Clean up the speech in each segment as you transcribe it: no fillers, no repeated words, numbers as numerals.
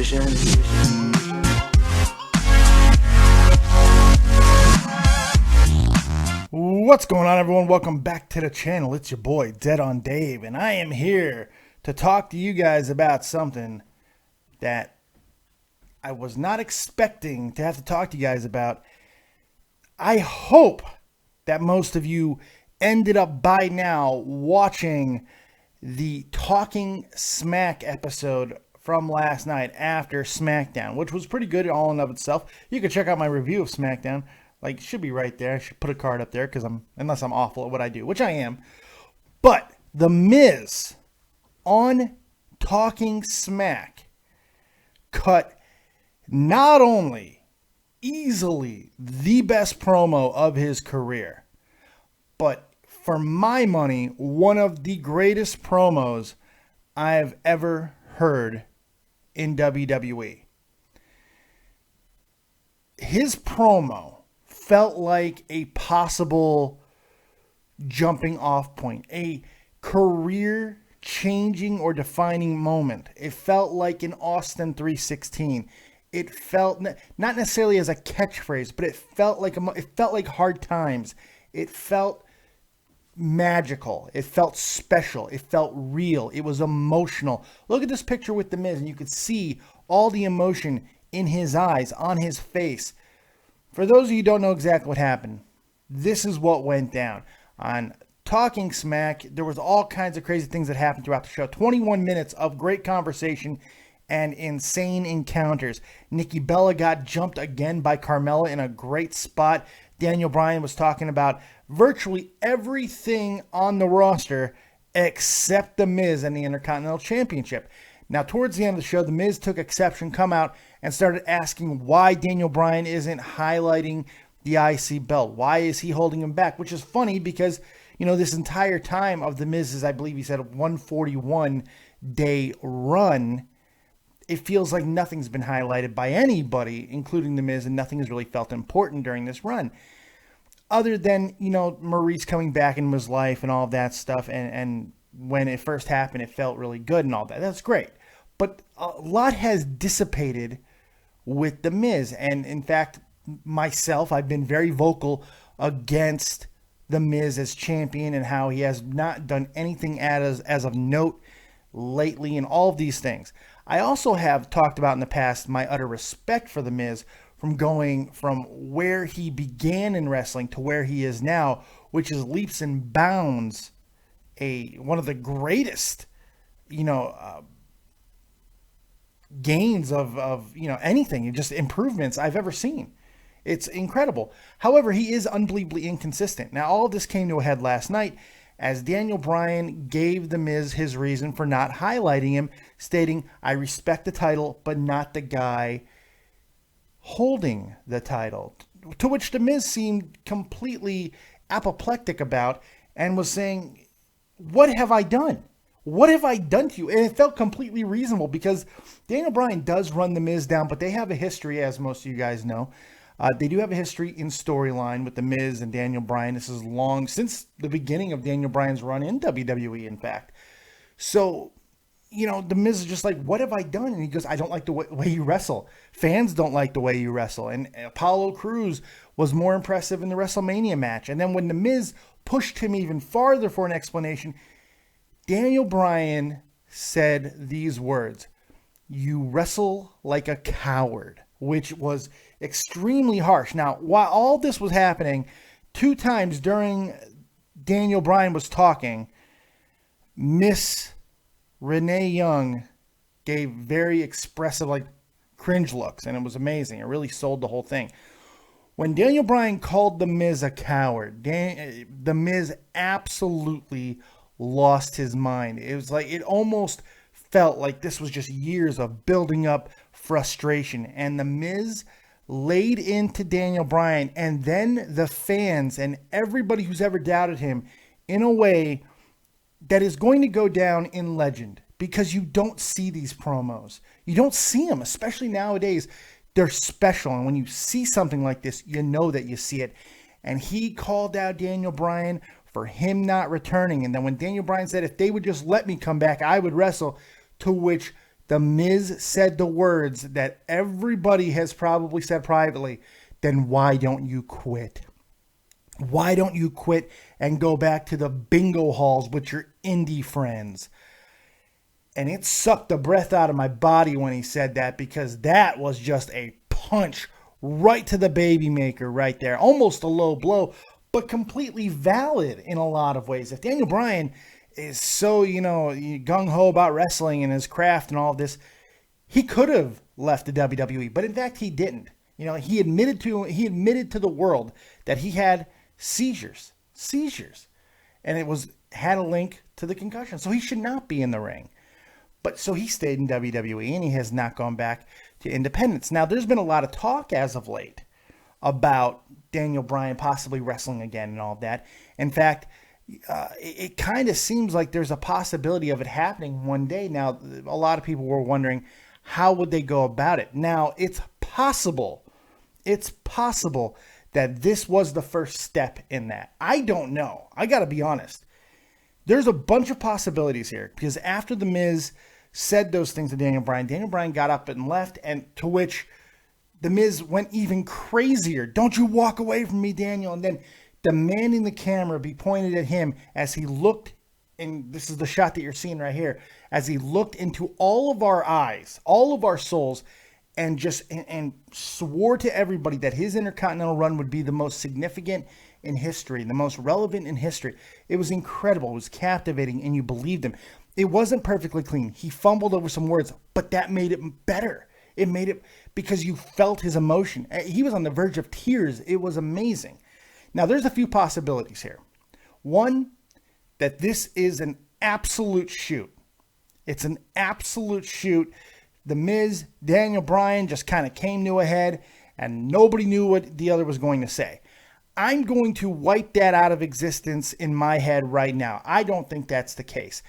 ramifications. What's going on, everyone? Welcome back to the channel. It's your boy Dead on Dave, and I am here to talk to you guys about something that I was not expecting to have to talk to you guys about. I hope that most of you ended up by now watching the Talking Smack episode from last night after SmackDown, which was pretty good all in of itself. You can check out my review of SmackDown. Like, it should be right there. I should put a card up there because unless I'm awful at what I do, which I am. But The Miz on Talking Smack cut not only easily the best promo of his career, but for my money, one of the greatest promos I've ever heard in WWE. His promo felt like a possible jumping off point, a career changing or defining moment. It felt like an Austin 316. It felt not necessarily as a catchphrase, but it felt like hard times. It felt magical. It felt special. It felt real. It was emotional. Look at this picture with The Miz, and you could see all the emotion in his eyes, on his face. For those of you who don't know exactly what happened, this is what went down. On Talking Smack, there was all kinds of crazy things that happened throughout the show. 21 minutes of great conversation and insane encounters. Nikki Bella got jumped again by Carmella in a great spot. Daniel Bryan was talking about virtually everything on the roster except The Miz and the Intercontinental Championship. Now, towards the end of the show, The Miz took exception, come out, and started asking why Daniel Bryan isn't highlighting the IC belt. Why is he holding him back? Which is funny because, you know, this entire time of The Miz's, I believe he said, 141-day run, it feels like nothing's been highlighted by anybody, including The Miz, and nothing has really felt important during this run. Other than, you know, Maurice coming back into his life and all of that stuff, and when it first happened, it felt really good and all that. That's great. But a lot has dissipated with The Miz. And in fact, myself, I've been very vocal against The Miz as champion and how he has not done anything as of note lately and all of these things. I also have talked about in the past my utter respect for The Miz from going from where he began in wrestling to where he is now, which is leaps and bounds one of the greatest, gains of anything and just improvements I've ever seen. It's incredible. However, he is unbelievably inconsistent. Now, all of this came to a head last night as Daniel Bryan gave The Miz his reason for not highlighting him, stating, "I respect the title, but not the guy holding the title." To which The Miz seemed completely apoplectic about and was saying, "What have I done? What have I done to you?" And it felt completely reasonable because Daniel Bryan does run The Miz down, but they have a history, as most of you guys know. They do have a history in storyline with The Miz and Daniel Bryan. This is long since the beginning of Daniel Bryan's run in WWE, in fact. So, The Miz is just like, "What have I done?" And he goes, "I don't like the way you wrestle. Fans don't like the way you wrestle." And Apollo Crews was more impressive in the WrestleMania match. And then when The Miz pushed him even farther for an explanation, Daniel Bryan said these words, "You wrestle like a coward," which was extremely harsh. Now, while all this was happening, 2 times during Daniel Bryan was talking, Miss Renee Young gave very expressive, cringe looks, and it was amazing. It really sold the whole thing. When Daniel Bryan called The Miz a coward, The Miz absolutely lost his mind. It was like, it almost felt like this was just years of building up frustration. And The Miz laid into Daniel Bryan and then the fans and everybody who's ever doubted him in a way that is going to go down in legend, because you don't see these promos. You don't see them, especially nowadays. They're special. And when you see something like this, you know that you see it. And he called out Daniel Bryan for him not returning. And then when Daniel Bryan said, "If they would just let me come back, I would wrestle," to which The Miz said the words that everybody has probably said privately, then why don't you quit? Why don't you quit and go back to the bingo halls with your indie friends? And it sucked the breath out of my body when he said that, because that was just a punch right to the baby maker right there. Almost a low blow, but completely valid in a lot of ways. If Daniel Bryan is so, gung-ho about wrestling and his craft and all of this, he could have left the WWE, but in fact he didn't. He admitted to the world that he had seizures, and it had a link to the concussion. So he should not be in the ring. But so he stayed in WWE, and he has not gone back to independence. Now, there's been a lot of talk as of late about Daniel Bryan possibly wrestling again and all that. In fact, it kind of seems like there's a possibility of it happening one day. Now, a lot of people were wondering, how would they go about it? Now, it's possible that this was the first step in that. I don't know. I got to be honest. There's a bunch of possibilities here, because after The Miz said those things to Daniel Bryan got up and left, and to which The Miz went even crazier. Don't you walk away from me, Daniel. And then demanding the camera be pointed at him as he looked, and this is the shot that you're seeing right here, as he looked into all of our eyes, all of our souls, and swore to everybody that his Intercontinental run would be the most significant in history, the most relevant in history. It was incredible. It was captivating, and you believed him. It wasn't perfectly clean. He fumbled over some words, but that made it better. It made it because you felt his emotion. He was on the verge of tears. It was amazing. Now, there's a few possibilities here. One, that this is an absolute shoot. It's an absolute shoot. The Miz, Daniel Bryan just kind of came to a head, and nobody knew what the other was going to say. I'm going to wipe that out of existence in my head right now. I don't think that's the case.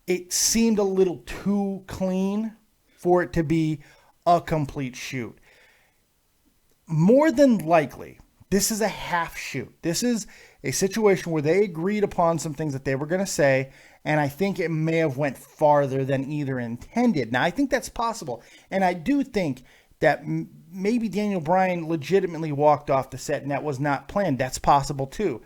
It seemed a little too clean for it to be a complete shoot. More than likely, this is a half shoot. This is a situation where they agreed upon some things that they were going to say, and I think it may have went farther than either intended. Now, I think that's possible, and I do think that maybe Daniel Bryan legitimately walked off the set and that was not planned. That's possible too.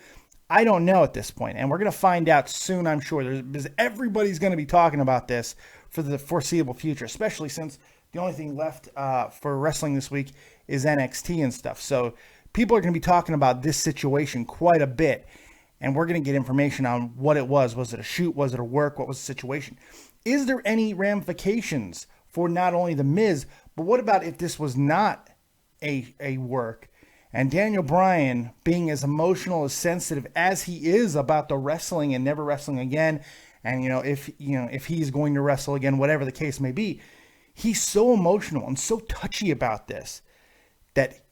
I don't know at this point, and we're going to find out soon, I'm sure, because everybody's going to be talking about this for the foreseeable future, especially since the only thing left for wrestling this week is NXT and stuff. So people are going to be talking about this situation quite a bit, and we're going to get information on what it was. Was it a shoot? Was it a work? What was the situation? Is there any ramifications for not only The Miz, but what about if this was not a work? And Daniel Bryan, being as emotional, as sensitive as he is about the wrestling and never wrestling again, and if he's going to wrestle again, whatever the case may be, he's so emotional and so touchy about this that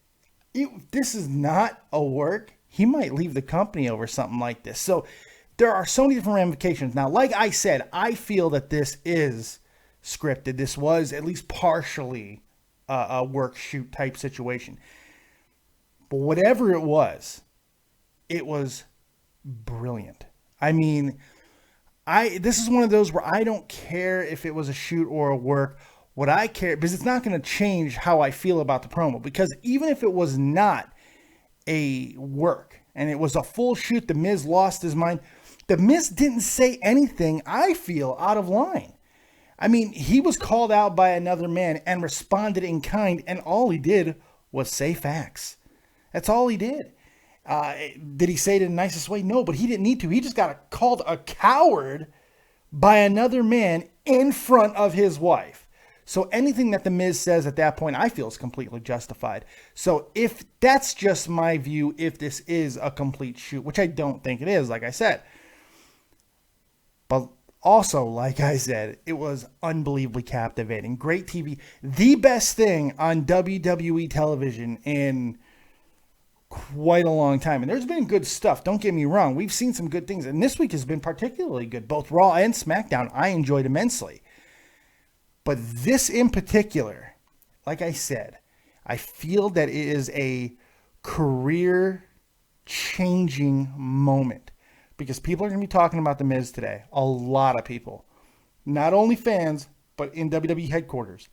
if this is not a work, he might leave the company over something like this. So there are so many different ramifications. Now, like I said, I feel that this is scripted. This was at least partially a work shoot type situation. But whatever it was brilliant. I mean, this is one of those where I don't care if it was a shoot or a work. What I care, because it's not going to change how I feel about the promo. Because even if it was not a work and it was a full shoot, The Miz lost his mind. The Miz didn't say anything, I feel, out of line. I mean, he was called out by another man and responded in kind, and all he did was say facts. That's all he did. Did he say it in the nicest way? No, but he didn't need to. He just got called a coward by another man in front of his wife. So anything that The Miz says at that point, I feel is completely justified. So if that's just my view, if this is a complete shoot, which I don't think it is, like I said. But also, like I said, it was unbelievably captivating. Great TV. The best thing on WWE television in quite a long time. And there's been good stuff. Don't get me wrong. We've seen some good things. And this week has been particularly good. Both Raw and SmackDown, I enjoyed immensely. But this in particular, like I said, I feel that it is a career-changing moment. Because people are going to be talking about The Miz today. A lot of people. Not only fans, but in WWE headquarters,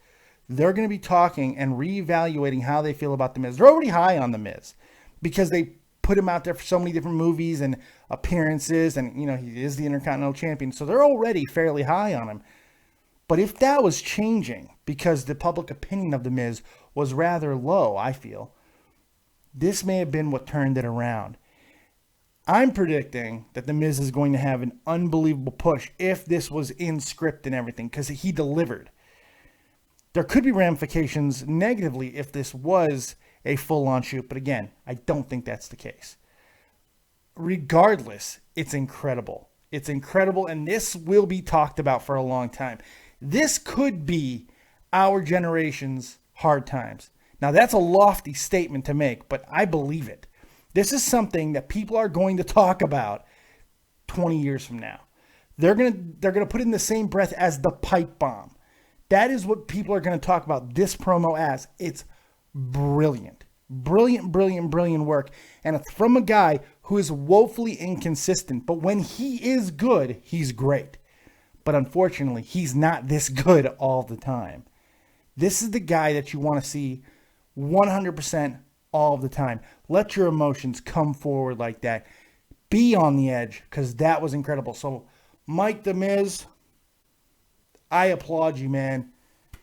they're going to be talking and reevaluating how they feel about The Miz. They're already high on The Miz because they put him out there for so many different movies and appearances, and he is the Intercontinental Champion, so they're already fairly high on him. But if that was changing because the public opinion of The Miz was rather low, I feel, this may have been what turned it around. I'm predicting that The Miz is going to have an unbelievable push if this was in script and everything, because he delivered. There could be ramifications negatively if this was a full-on shoot, but again, I don't think that's the case. Regardless, it's incredible. It's incredible, and this will be talked about for a long time. This could be our generation's hard times. Now, that's a lofty statement to make, but I believe it. This is something that people are going to talk about 20 years from now. They're going to put it in the same breath as the pipe bomb. That is what people are going to talk about this promo as. It's brilliant. Brilliant, brilliant, brilliant work. And it's from a guy who is woefully inconsistent. But when he is good, he's great. But unfortunately, he's not this good all the time. This is the guy that you want to see 100% all the time. Let your emotions come forward like that. Be on the edge, because that was incredible. So, Mike The Miz, I applaud you, man.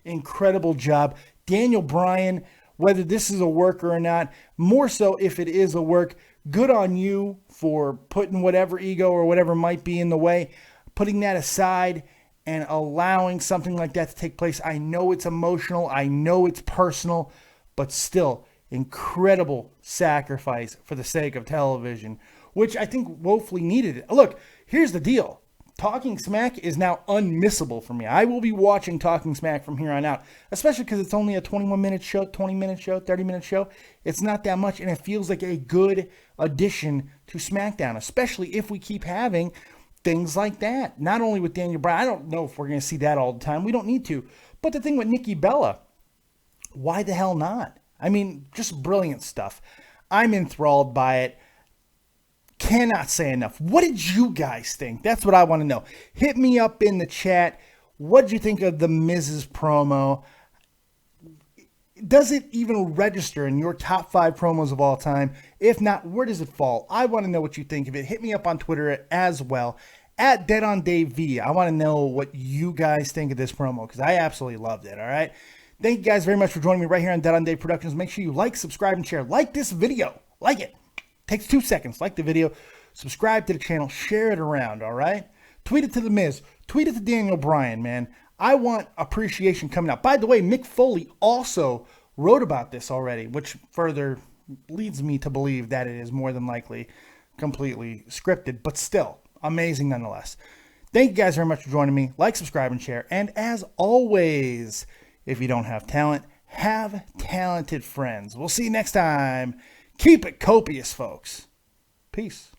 Incredible job. Daniel Bryan, whether this is a worker or not, more so if it is a work, good on you for putting whatever ego or whatever might be in the way, putting that aside and allowing something like that to take place. I know it's emotional. I know it's personal, but still, incredible sacrifice for the sake of television, which I think woefully needed it. Look, here's the deal. Talking Smack is now unmissable for me. I will be watching Talking Smack from here on out, especially because it's only a 21-minute show, 20-minute show, 30-minute show. It's not that much, and it feels like a good addition to SmackDown, especially if we keep having things like that. Not only with Daniel Bryan, I don't know if we're going to see that all the time. We don't need to. But the thing with Nikki Bella, why the hell not? I mean, just brilliant stuff. I'm enthralled by it. Cannot say enough. What did you guys think? That's what I want to know. Hit me up in the chat. What did you think of the Miz's promo? Does it even register in your top 5 promos of all time? If not, where does it fall? I want to know what you think of it. Hit me up on Twitter as well, at DeadOnDaveV. I want to know what you guys think of this promo, because I absolutely loved it, all right? Thank you guys very much for joining me right here on Dead on Dave Productions. Make sure you like, subscribe, and share. Like this video. Like it. Takes 2 seconds. Like the video. Subscribe to the channel. Share it around, all right? Tweet it to The Miz. Tweet it to Daniel Bryan, man. I want appreciation coming out. By the way, Mick Foley also wrote about this already, which further leads me to believe that it is more than likely completely scripted, but still amazing nonetheless. Thank you guys very much for joining me. Like, subscribe, and share. And as always, if you don't have talent, have talented friends. We'll see you next time. Keep it copious, folks. Peace.